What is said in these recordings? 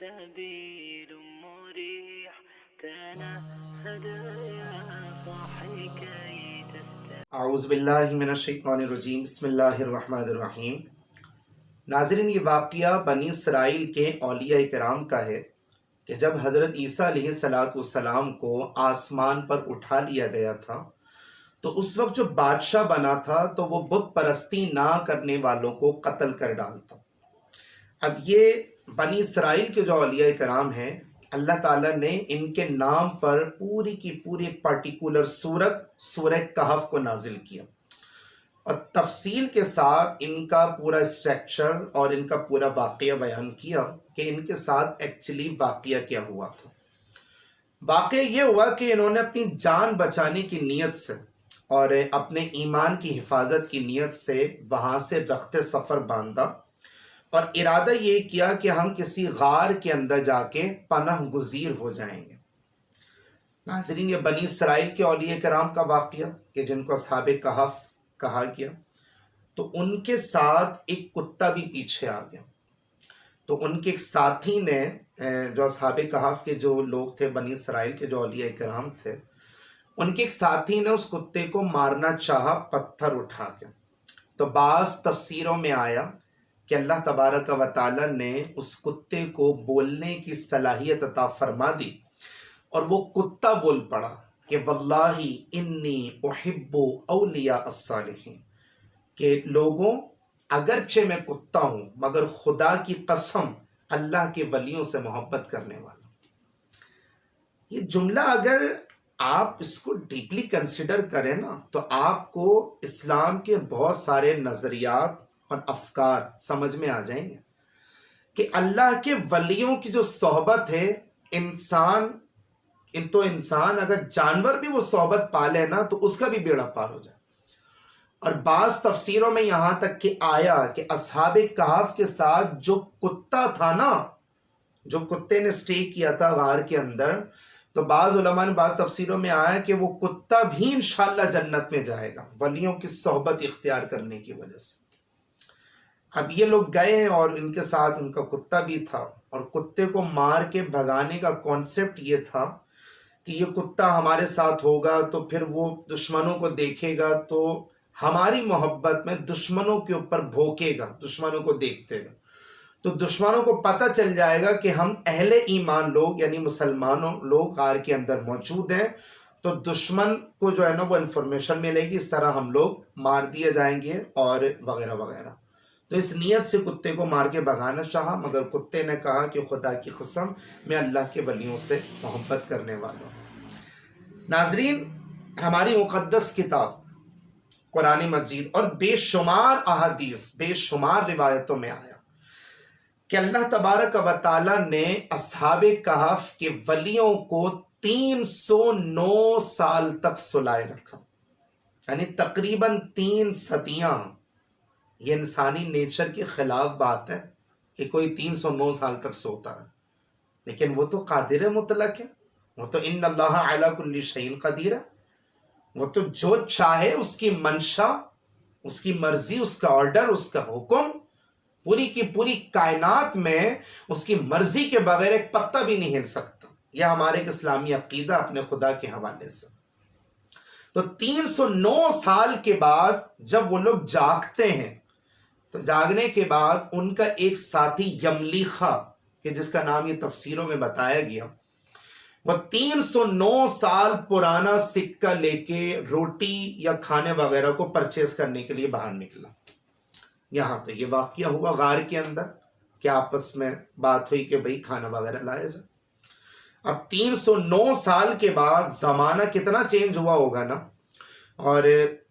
سبيل مريح تنهد يا صاحي كي تستمع. اعوذ باللہ من الشیطان الرجیم، بسم اللہ الرحمن الرحیم۔ ناظرین، یہ واقعہ بنی اسرائیل کے اولیاء کرام کا ہے کہ جب حضرت عیسیٰ علیہ السلام کو آسمان پر اٹھا لیا گیا تھا تو اس وقت جو بادشاہ بنا تھا تو وہ بت پرستی نہ کرنے والوں کو قتل کر ڈالتا۔ اب یہ بنی اسرائیل کے جو اولیاء کرام ہیں، اللہ تعالیٰ نے ان کے نام پر پوری کی پوری ایک پرٹیکولر سورہ کہف کو نازل کیا اور تفصیل کے ساتھ ان کا پورا اسٹرکچر اور ان کا پورا واقعہ بیان کیا کہ ان کے ساتھ ایکچولی واقعہ کیا ہوا تھا۔ واقعہ یہ ہوا کہ انہوں نے اپنی جان بچانے کی نیت سے اور اپنے ایمان کی حفاظت کی نیت سے وہاں سے رخت سفر باندھا اور ارادہ یہ کیا کہ ہم کسی غار کے اندر جا کے پناہ گزیر ہو جائیں گے۔ ناظرین، یہ بنی اسرائیل کے اولیاء کرام کا واقعہ کہ جن کو اصحاب کہف کہا گیا، تو ان کے ساتھ ایک کتا بھی پیچھے آ گیا۔ تو ان کے ایک ساتھی نے، جو اصحاب کہف کے جو لوگ تھے، بنی اسرائیل کے جو اولیاء کرام تھے، ان کے ایک ساتھی نے اس کتے کو مارنا چاہا پتھر اٹھا کے۔ تو بعض تفسیروں میں آیا کہ اللہ تبارک و تعالی نے اس کتے کو بولنے کی صلاحیت عطا فرما دی اور وہ کتا بول پڑا کہ واللہ انی احب اولیاء الصالحین، کہ لوگوں، اگرچہ میں کتا ہوں مگر خدا کی قسم اللہ کے ولیوں سے محبت کرنے والا ہوں۔ یہ جملہ اگر آپ اس کو ڈیپلی کنسیڈر کریں نا تو آپ کو اسلام کے بہت سارے نظریات اور افکار سمجھ میں آ جائیں گے کہ اللہ کے ولیوں کی جو صحبت ہے، انسان اگر جانور بھی وہ صحبت پالے نا تو اس کا بھی بیڑا پار ہو جائے۔ اور بعض تفسیروں میں یہاں تک کہ آیا کہ اصحاب کہف کے ساتھ جو کتا تھا نا، جو کتے نے سٹے کیا تھا غار کے اندر، تو بعض علماء نے بعض تفسیروں میں آیا کہ وہ کتا بھی انشاءاللہ جنت میں جائے گا ولیوں کی صحبت اختیار کرنے کی وجہ سے۔ اب یہ لوگ گئے اور ان کے ساتھ ان کا کتا بھی تھا، اور کتے کو مار کے بھگانے کا کانسیپٹ یہ تھا کہ یہ کتا ہمارے ساتھ ہوگا تو پھر وہ دشمنوں کو دیکھے گا تو ہماری محبت میں دشمنوں کے اوپر بھوکے گا، دشمنوں کو دیکھتے گا تو دشمنوں کو پتہ چل جائے گا کہ ہم اہل ایمان لوگ یعنی مسلمانوں لوگ غار کے اندر موجود ہیں، تو دشمن کو جو ہے نا وہ انفارمیشن ملے گی، اس طرح ہم لوگ مار دیے جائیں گے اور وغیرہ وغیرہ۔ تو اس نیت سے کتے کو مار کے بھگانا چاہا، مگر کتے نے کہا کہ خدا کی قسم میں اللہ کے ولیوں سے محبت کرنے والا ہوں۔ ناظرین، ہماری مقدس کتاب قرآن مجید اور بے شمار احادیث، بے شمار روایتوں میں آیا کہ اللہ تبارک و تعالی نے اصحاب کہف کے ولیوں کو 309 سال تک سلائے رکھا، یعنی تقریباً 3 صدیاں۔ یہ انسانی نیچر کے خلاف بات ہے کہ کوئی 309 سال تک سوتا ہے، لیکن وہ تو قادر مطلق ہے، وہ تو ان اللہ علی کل شیء قدیر ہے، وہ تو جو چاہے اس کی منشا، اس کی مرضی، اس کا آرڈر، اس کا حکم، پوری کی پوری کائنات میں اس کی مرضی کے بغیر ایک پتہ بھی نہیں ہل سکتا۔ یہ ہمارے ایک اسلامی عقیدہ اپنے خدا کے حوالے سے۔ تو 309 سال کے بعد جب وہ لوگ جاگتے ہیں تو جاگنے کے بعد ان کا ایک ساتھی یملیخا، کہ جس کا نام یہ تفسیروں میں بتایا گیا، وہ 309 سال پرانا سکہ لے کے روٹی یا کھانے وغیرہ کو پرچیز کرنے کے لیے باہر نکلا۔ یہاں تو یہ واقعہ ہوا غار کے اندر کہ آپس میں بات ہوئی کہ بھئی کھانا وغیرہ لایا جائے۔ اب 309 سال کے بعد زمانہ کتنا چینج ہوا ہوگا نا، اور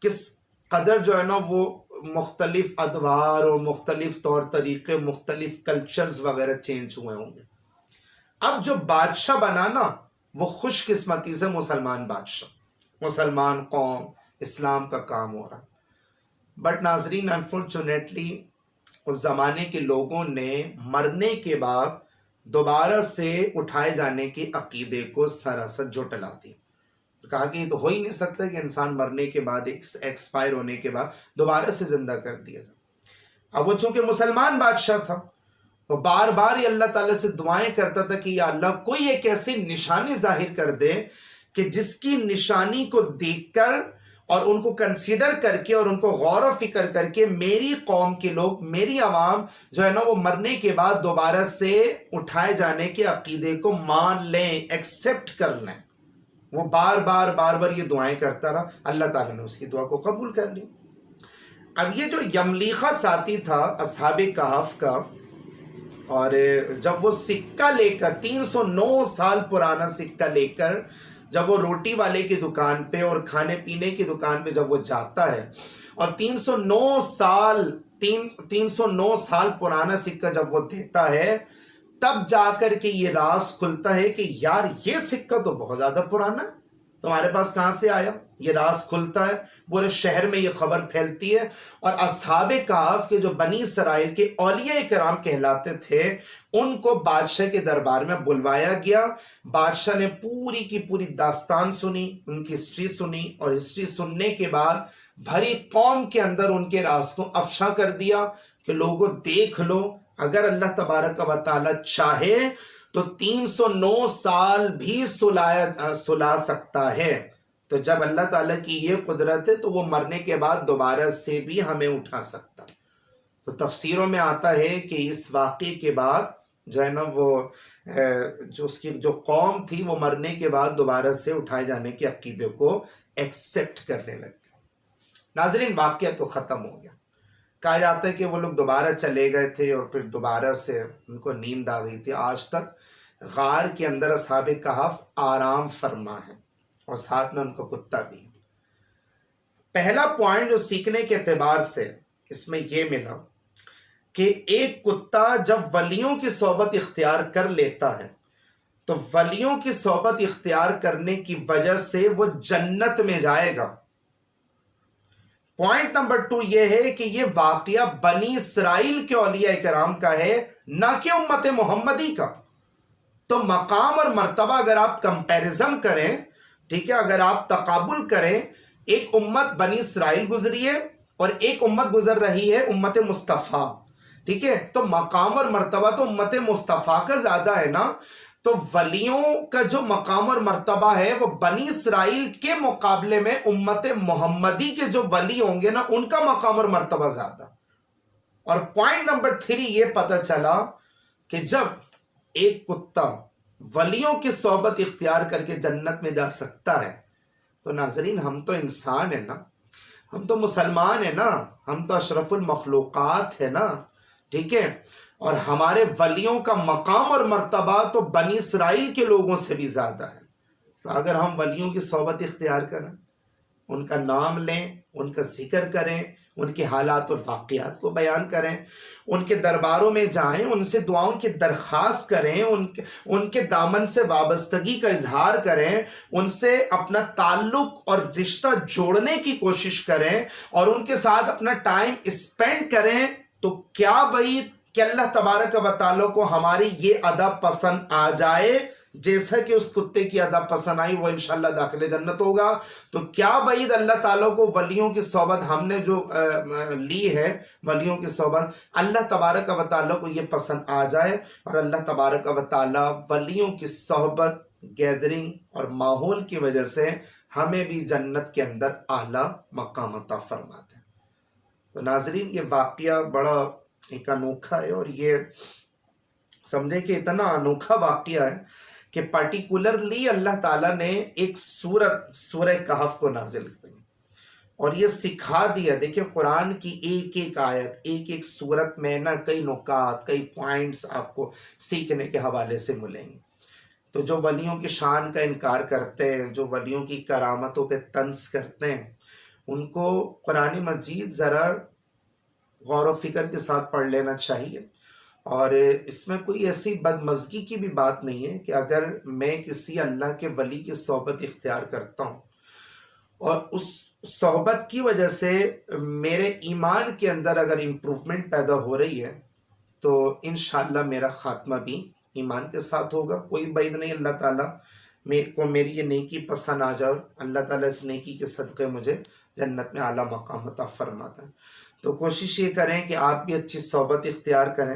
کس قدر جو ہے نا وہ مختلف ادوار اور مختلف طور طریقے، مختلف کلچرز وغیرہ چینج ہوئے ہوں گے۔ اب جو بادشاہ بنا نا وہ خوش قسمتی سے مسلمان بادشاہ، مسلمان قوم، اسلام کا کام ہو رہا۔ بٹ ناظرین، انفارچونیٹلی اس زمانے کے لوگوں نے مرنے کے بعد دوبارہ سے اٹھائے جانے کے عقیدے کو سراسر جھٹلا دیا۔ کہا کہ یہ تو ہو ہی نہیں سکتا کہ انسان مرنے کے بعد، ایکسپائر ہونے کے بعد دوبارہ سے زندہ کر دیا جائے۔ اب وہ چونکہ مسلمان بادشاہ تھا وہ بار بار یہ اللہ تعالیٰ سے دعائیں کرتا تھا کہ یا اللہ کوئی ایک ایسی نشانی ظاہر کر دے کہ جس کی نشانی کو دیکھ کر اور ان کو کنسیڈر کر کے اور ان کو غور و فکر کر کے میری قوم کے لوگ، میری عوام جو ہے نا، وہ مرنے کے بعد دوبارہ سے اٹھائے جانے کے عقیدے کو مان لیں، ایکسیپٹ کر لیں۔ وہ بار بار یہ دعائیں کرتا رہا، اللہ تعالیٰ نے اس کی دعا کو قبول کر لی۔ اب یہ جو یملیخہ ساتھی تھا اصحاب کہف کا، اور جب وہ سکہ لے کر 309 سال پرانا سکہ لے کر جب وہ روٹی والے کی دکان پہ اور کھانے پینے کی دکان پہ جب وہ جاتا ہے، اور 309 سال پرانا سکہ جب وہ دیتا ہے، تب جا کر کے یہ راز کھلتا ہے کہ یار یہ سکہ تو بہت زیادہ پرانا ہے، تمہارے پاس کہاں سے آیا؟ یہ راز کھلتا ہے، پورے شہر میں یہ خبر پھیلتی ہے، اور اصحاب کہف کے جو بنی اسرائیل کے اولیاء کرام کہلاتے تھے، ان کو بادشاہ کے دربار میں بلوایا گیا۔ بادشاہ نے پوری کی پوری داستان سنی، ان کی ہسٹری سنی، اور ہسٹری سننے کے بعد بھری قوم کے اندر ان کے راز کو افشا کر دیا کہ لوگوں دیکھ لو، اگر اللہ تبارک و تعالی چاہے تو 309 سال بھی سلا سکتا ہے۔ تو جب اللہ تعالیٰ کی یہ قدرت ہے تو وہ مرنے کے بعد دوبارہ سے بھی ہمیں اٹھا سکتا۔ تو تفسیروں میں آتا ہے کہ اس واقعے کے بعد جو ہے نا، وہ جو اس کی جو قوم تھی وہ مرنے کے بعد دوبارہ سے اٹھائے جانے کے عقیدے کو ایکسیپٹ کرنے لگ گئے۔ ناظرین، واقعہ تو ختم ہو گیا۔ کہا جاتا ہے کہ وہ لوگ دوبارہ چلے گئے تھے اور پھر دوبارہ سے ان کو نیند آ گئی تھی۔ آج تک غار کے اندر اصحاب کہف آرام فرما ہے، اور ساتھ میں ان کا کتا بھی۔ پہلا پوائنٹ جو سیکھنے کے اعتبار سے اس میں یہ ملا کہ ایک کتا جب ولیوں کی صحبت اختیار کر لیتا ہے تو ولیوں کی صحبت اختیار کرنے کی وجہ سے وہ جنت میں جائے گا۔ پوائنٹ نمبر 2 یہ ہے کہ یہ واقعہ بنی اسرائیل کے اولیاء کرام کا ہے، نہ کہ امت محمدی کا۔ تو مقام اور مرتبہ اگر آپ کمپیریزن کریں، ٹھیک ہے، اگر آپ تقابل کریں، ایک امت بنی اسرائیل گزری ہے اور ایک امت گزر رہی ہے امت مصطفیٰ، ٹھیک ہے، تو مقام اور مرتبہ تو امت مصطفیٰ کا زیادہ ہے نا۔ تو ولیوں کا جو مقام اور مرتبہ ہے وہ بنی اسرائیل کے مقابلے میں امت محمدی کے جو ولی ہوں گے نا، ان کا مقام اور مرتبہ زیادہ۔ اور پوائنٹ نمبر 3 یہ پتہ چلا کہ جب ایک کتا ولیوں کی صحبت اختیار کر کے جنت میں جا سکتا ہے، تو ناظرین ہم تو انسان ہیں نا، ہم تو مسلمان ہیں نا، ہم تو اشرف المخلوقات ہیں نا، ٹھیک ہے، اور ہمارے ولیوں کا مقام اور مرتبہ تو بنی اسرائیل کے لوگوں سے بھی زیادہ ہے۔ تو اگر ہم ولیوں کی صحبت اختیار کریں، ان کا نام لیں، ان کا ذکر کریں، ان کے حالات اور واقعات کو بیان کریں، ان کے درباروں میں جائیں، ان سے دعاؤں کی درخواست کریں، ان کے دامن سے وابستگی کا اظہار کریں، ان سے اپنا تعلق اور رشتہ جوڑنے کی کوشش کریں، اور ان کے ساتھ اپنا ٹائم اسپینڈ کریں، تو کیا بعید کہ اللہ تبارک و تعالیٰ کو ہماری یہ ادا پسند آ جائے جیسا کہ اس کتے کی ادا پسند آئی، وہ انشاءاللہ داخل جنت ہوگا۔ تو کیا بعید اللہ تعالیٰ کو ولیوں کی صحبت ہم نے جو لی ہے، ولیوں کی صحبت، اللہ تبارک و تعالیٰ کو یہ پسند آ جائے، اور اللہ تبارک و تعالیٰ ولیوں کی صحبت، گیدرنگ اور ماحول کی وجہ سے ہمیں بھی جنت کے اندر اعلیٰ مقام عطا فرماتے ہیں۔ تو ناظرین، یہ واقعہ بڑا ایک انوکھا ہے، اور یہ سمجھے کہ اتنا انوکھا واقعہ ہے کہ پرٹیکولرلی اللہ تعالیٰ نے ایک سورہ کہف کو نازل کی اور یہ سکھا دیا۔ دیکھیں، قرآن کی ایک ایک آیت، ایک ایک سورت میں نا کئی نکات، کئی پوائنٹس آپ کو سیکھنے کے حوالے سے ملیں گے۔ تو جو ولیوں کی شان کا انکار کرتے ہیں، جو ولیوں کی کرامتوں پہ طنز کرتے ہیں، ان کو قرآن مجید ذرا غور و فکر کے ساتھ پڑھ لینا چاہیے۔ اور اس میں کوئی ایسی بدمزگی کی بھی بات نہیں ہے کہ اگر میں کسی اللہ کے ولی کی صحبت اختیار کرتا ہوں اور اس صحبت کی وجہ سے میرے ایمان کے اندر اگر امپروومنٹ پیدا ہو رہی ہے تو انشاءاللہ میرا خاتمہ بھی ایمان کے ساتھ ہوگا۔ کوئی بعید نہیں اللہ تعالیٰ کو میری یہ نیکی پسند آ جائے، اور اللہ تعالیٰ اس نیکی کے صدقے مجھے جنت میں اعلیٰ مقام عطا فرماتا ہے۔ تو کوشش یہ کریں کہ آپ بھی اچھی صحبت اختیار کریں،